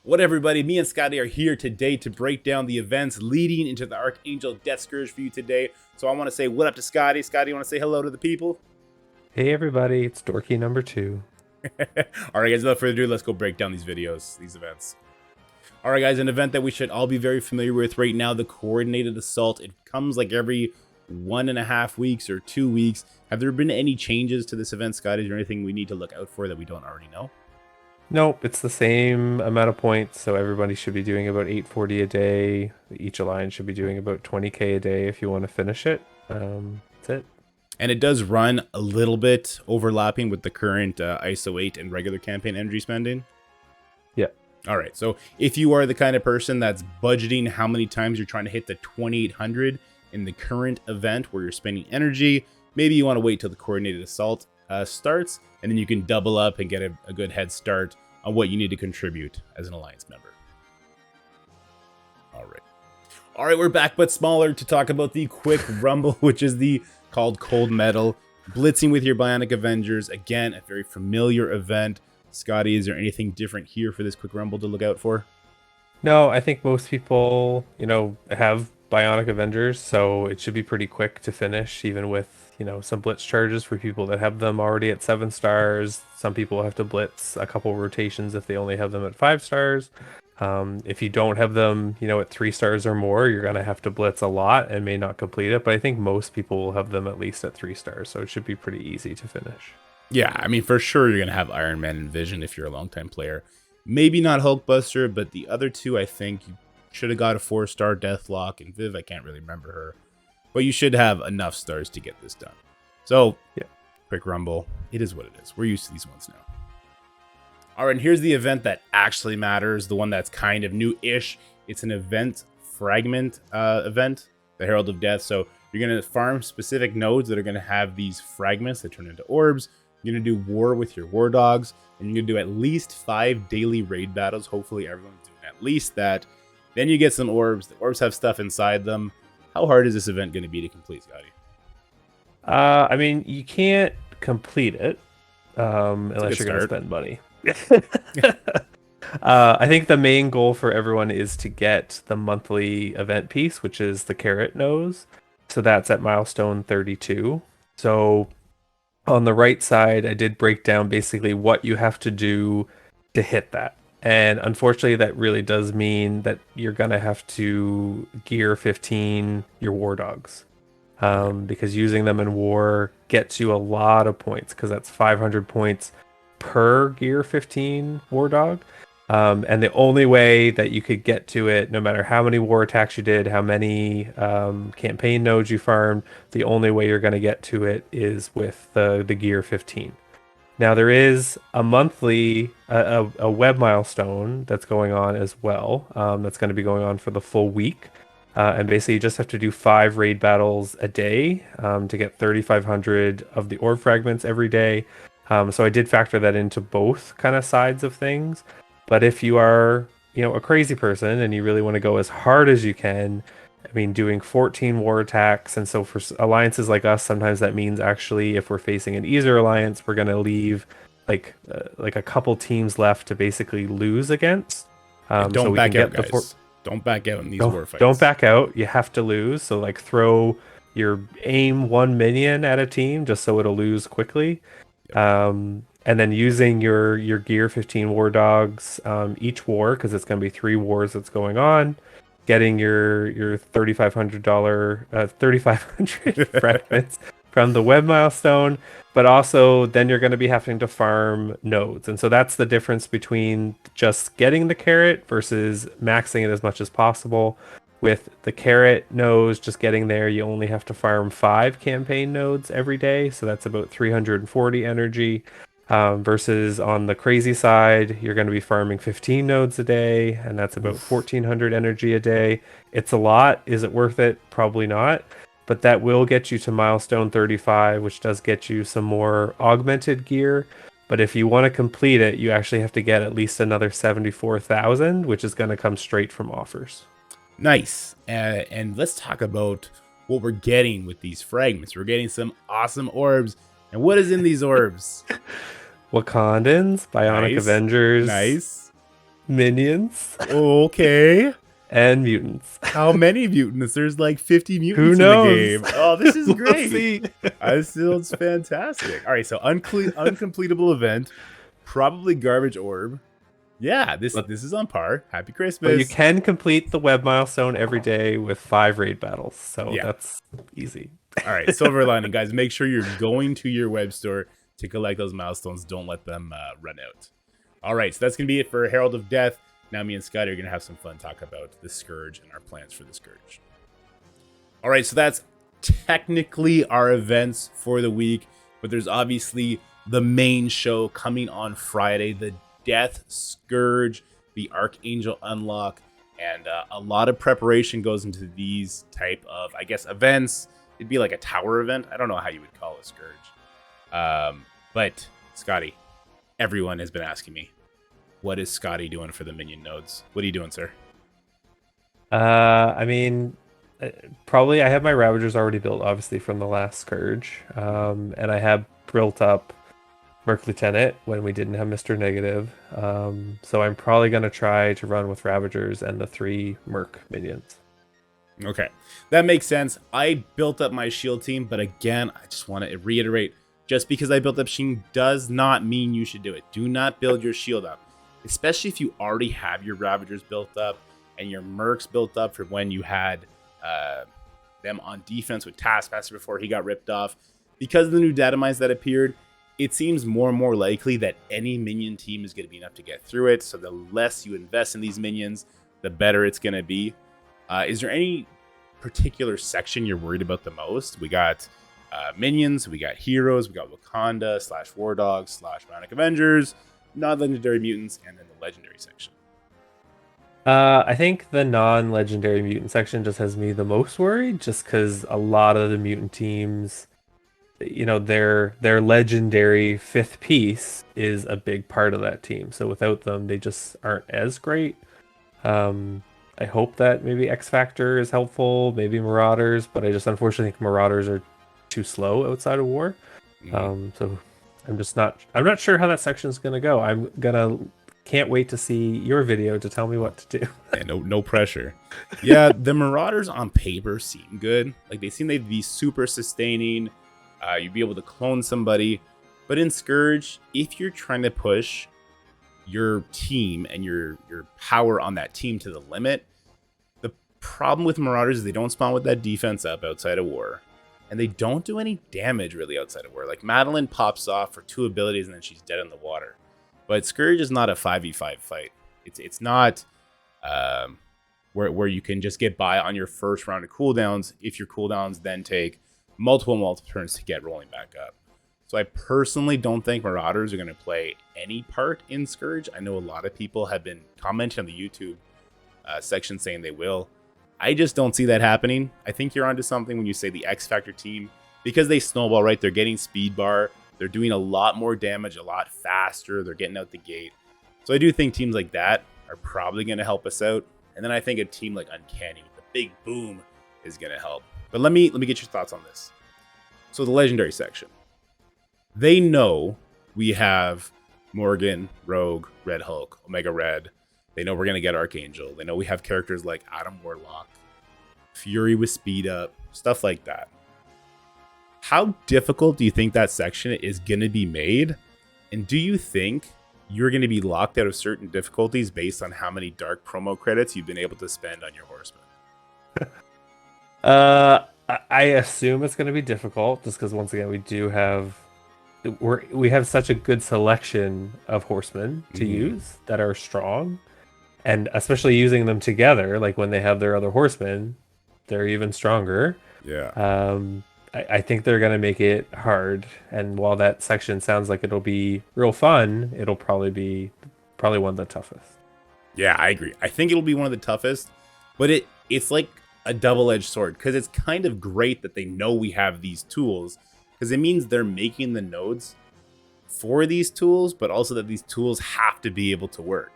What everybody, me and Scotty are here today to break down the events leading into the Archangel Death Scourge for you today. So I want to say what up to Scotty. Scotty, you want to say hello to the people? Hey everybody, it's Dorky number 2. All right, guys, without further ado, let's go break down these videos, these events. All right, guys, an event that we should all be very familiar with right now, the Coordinated Assault. It comes like every 1.5 weeks or 2 weeks. Have there been any changes to this event, Scotty? Is there anything we need to look out for that we don't already know? Nope, it's the same amount of points, so everybody should be doing about 840 a day. Each alliance should be doing about 20k a day if you want to finish it. That's it. And it does run a little bit overlapping with the current ISO 8 and regular campaign energy spending. Yeah. All right, so if you are the kind of person that's budgeting how many times you're trying to hit the 2800 in the current event where you're spending energy, maybe you want to wait till the Coordinated Assault starts, and then you can double up and get a good head start on what you need to contribute as an Alliance member. All right, we're back but smaller to talk about the Quick Rumble, which is the called Cold Metal. Blitzing with your Bionic Avengers. Again, a very familiar event. Scotty, is there anything different here for this Quick Rumble to look out for? No, I think most people, have Bionic Avengers, so it should be pretty quick to finish, even with, some blitz charges for people that have them already at 7 stars. Some people have to blitz a couple rotations if they only have them at 5 stars. If you don't have them, at 3 stars or more, you're going to have to blitz a lot and may not complete it. But I think most people will have them at least at 3 stars, so it should be pretty easy to finish. Yeah, I mean, for sure you're going to have Iron Man and Vision if you're a longtime player. Maybe not Hulkbuster, but the other two, I think you should have got a 4-star Deathlock, and Viv, I can't really remember her. But you should have enough stars to get this done. So, yeah, Quick Rumble, it is what it is. We're used to these ones now. All right, and here's the event that actually matters, the one that's kind of new-ish. It's an event fragment event, the Herald of Death. So you're going to farm specific nodes that are going to have these fragments that turn into orbs. You're going to do war with your war dogs, and you're going to do at least 5 daily raid battles. Hopefully everyone's doing at least that. Then you get some orbs. The orbs have stuff inside them. How hard is this event going to be to complete, Scotty? I mean, you can't complete it unless you're going to spend money. I think the main goal for everyone is to get the monthly event piece, which is the carrot nose. So that's at milestone 32. So on the right side, I did break down basically what you have to do to hit that. And unfortunately, that really does mean that you're going to have to gear 15 your war dogs. Because using them in war gets you a lot of points, because that's 500 points per gear 15 war dog. And the only way that you could get to it, no matter how many war attacks you did, how many campaign nodes you farmed, the only way you're going to get to it is with the gear 15. Now there is a monthly a web milestone that's going on as well. That's going to be going on for the full week. And basically you just have to do 5 raid battles a day to get 3,500 of the orb fragments every day. So I did factor that into both kind of sides of things. But if you are, a crazy person and you really want to go as hard as you can, I mean, doing 14 war attacks. And so for alliances like us, sometimes that means actually if we're facing an easier alliance, we're going to leave like a couple teams left to basically lose against. Don't back out, guys. Don't back out in these war fights. Don't back out. You have to lose. So like throw your aim 1 minion at a team just so it'll lose quickly. And then using your gear 15 war dogs each war, because it's going to be 3 wars that's going on, getting your $3,500 fragments from the web milestone, but also then you're going to be having to farm nodes. And so that's the difference between just getting the carrot versus maxing it as much as possible. With the carrot nodes, just getting there, you only have to farm 5 campaign nodes every day. So that's about 340 energy. Versus on the crazy side, you're going to be farming 15 nodes a day, and that's about 1,400 energy a day. It's a lot. Is it worth it? Probably not. But that will get you to milestone 35, which does get you some more augmented gear. But if you want to complete it, you actually have to get at least another 74,000, which is going to come straight from offers. Nice. And let's talk about what we're getting with these fragments. We're getting some awesome orbs. And what is in these orbs? Wakandans, Bionic Avengers. Nice. minions, Okay. and mutants. How many mutants? There's like 50 Who mutants in the knows? game. Oh, this is We'll great. see. This sounds fantastic. All right, so uncompletable event, probably garbage orb. Yeah, this But, is on par. Happy but you Christmas. can complete the web milestone every day with 5 raid battles, so Yeah. that's easy. All right, silver lining, guys. Make sure you're going to your web store to collect those milestones. Don't let them run out. All right, so that's going to be it for Herald of Death. Now me and Scott are going to have some fun talk about the Scourge and our plans for the Scourge. All right, so that's technically our events for the week, but there's obviously the main show coming on Friday, the Death Scourge, the Archangel Unlock, and a lot of preparation goes into these type of, I guess, events. It'd be like a tower event. I don't know how you would call a Scourge. But Scotty, everyone has been asking me, what is Scotty doing for the minion nodes? What are you doing, sir? I mean, probably I have my Ravagers already built, obviously, from the last Scourge. And I have built up Merc Lieutenant when we didn't have Mr. Negative. So I'm probably going to try to run with Ravagers and the 3 Merc minions. Okay, that makes sense. I built up my shield team, but again, I just want to reiterate, just because I built up Sheen does not mean you should do it. Do not build your shield up, especially if you already have your Ravagers built up and your Mercs built up from when you had them on defense with Taskmaster before he got ripped off. Because of the new data mines that appeared, it seems more and more likely that any minion team is going to be enough to get through it. So the less you invest in these minions, the better it's going to be. Is there any particular section you're worried about the most? We got minions, we got heroes, we got Wakanda / War Dogs / Bionic Avengers, non-legendary mutants, and then the legendary section. I think the non-legendary mutant section just has me the most worried, just because a lot of the mutant teams, you know, their legendary 5th piece is a big part of that team. So without them, they just aren't as great. I hope that maybe X Factor is helpful, maybe Marauders, but I just unfortunately think Marauders are too slow outside of war. So I'm not sure how that section is gonna go. Can't wait to see your video to tell me what to do. Yeah, no pressure. Yeah, the Marauders on paper seem good. Like they seem they'd be super sustaining. You'd be able to clone somebody, but in Scourge, if you're trying to push your team and your power on that team to the limit, the problem with Marauders is they don't spawn with that defense up outside of war, and they don't do any damage really outside of war. Like Madeline pops off for 2 abilities and then she's dead in the water. But Scourge is not a 5v5 fight. It's not where you can just get by on your first round of cooldowns if your cooldowns then take multiple turns to get rolling back up. So I personally don't think Marauders are going to play any part in Scourge. I know a lot of people have been commenting on the YouTube section saying they will. I just don't see that happening. I think you're onto something when you say the X Factor team, because they snowball, right? They're getting speed bar. They're doing a lot more damage, a lot faster. They're getting out the gate. So I do think teams like that are probably going to help us out. And then I think a team like Uncanny with the big boom is going to help. But let me get your thoughts on this. So the legendary section. They know we have Morgan, Rogue, Red Hulk, Omega Red. They know we're going to get Archangel. They know we have characters like Adam Warlock, Fury with speed up, stuff like that. How difficult do you think that section is going to be made? And do you think you're going to be locked out of certain difficulties based on how many dark promo credits you've been able to spend on your horseman? I assume it's going to be difficult just because once again we have such a good selection of horsemen to use that are strong, and especially using them together, like when they have their other horsemen, they're even stronger. Yeah. I think they're going to make it hard, and while that section sounds like it'll be real fun, it'll probably be one of the toughest. Yeah, I agree. I think it'll be one of the toughest, but it's like a double-edged sword, because it's kind of great that they know we have these tools, because it means they're making the nodes for these tools, but also that these tools have to be able to work.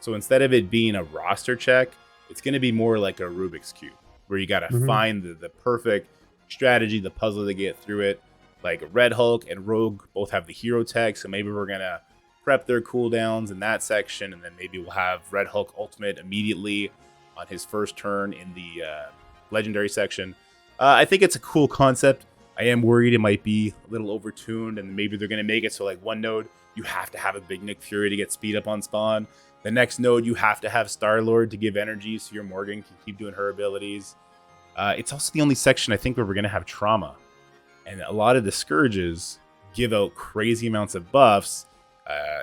So instead of it being a roster check, it's going to be more like a Rubik's Cube, where you got to find the perfect strategy, the puzzle to get through it. Like Red Hulk and Rogue both have the hero tag, so maybe we're going to prep their cooldowns in that section, and then maybe we'll have Red Hulk Ultimate immediately on his first turn in the Legendary section. I think it's a cool concept. I am worried it might be a little overtuned, and maybe they're going to make it so like one node, you have to have a big Nick Fury to get speed up on spawn. The next node, you have to have Star-Lord to give energy so your Morgan can keep doing her abilities. It's also the only section I think where we're going to have trauma. And a lot of the Scourges give out crazy amounts of buffs.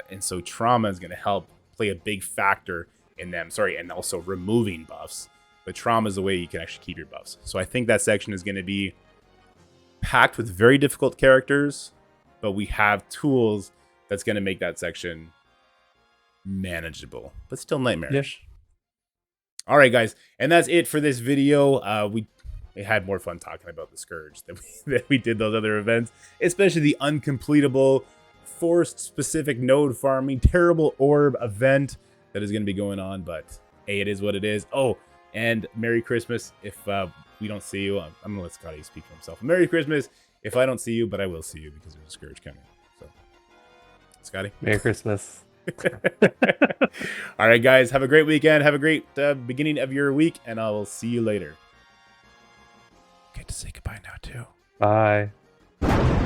And so trauma is going to help play a big factor in them. Sorry, and also removing buffs. But trauma is the way you can actually keep your buffs. So I think that section is going to be packed with very difficult characters. But we have tools that's going to make that section manageable, but still nightmarish. All right, guys, and that's it for this video. We had more fun talking about the Scourge than we did those other events, especially the uncompletable, forced specific node farming, terrible orb event that is going to be going on. But hey, it is what it is. Oh, and Merry Christmas if we don't see you. I'm going to let Scotty speak for himself. Merry Christmas if I don't see you, but I will see you because there's a Scourge coming. So, Scotty. Merry Christmas. All right, guys, have a great weekend. Have a great beginning of your week, and I will see you later. Get to say goodbye now, too. Bye.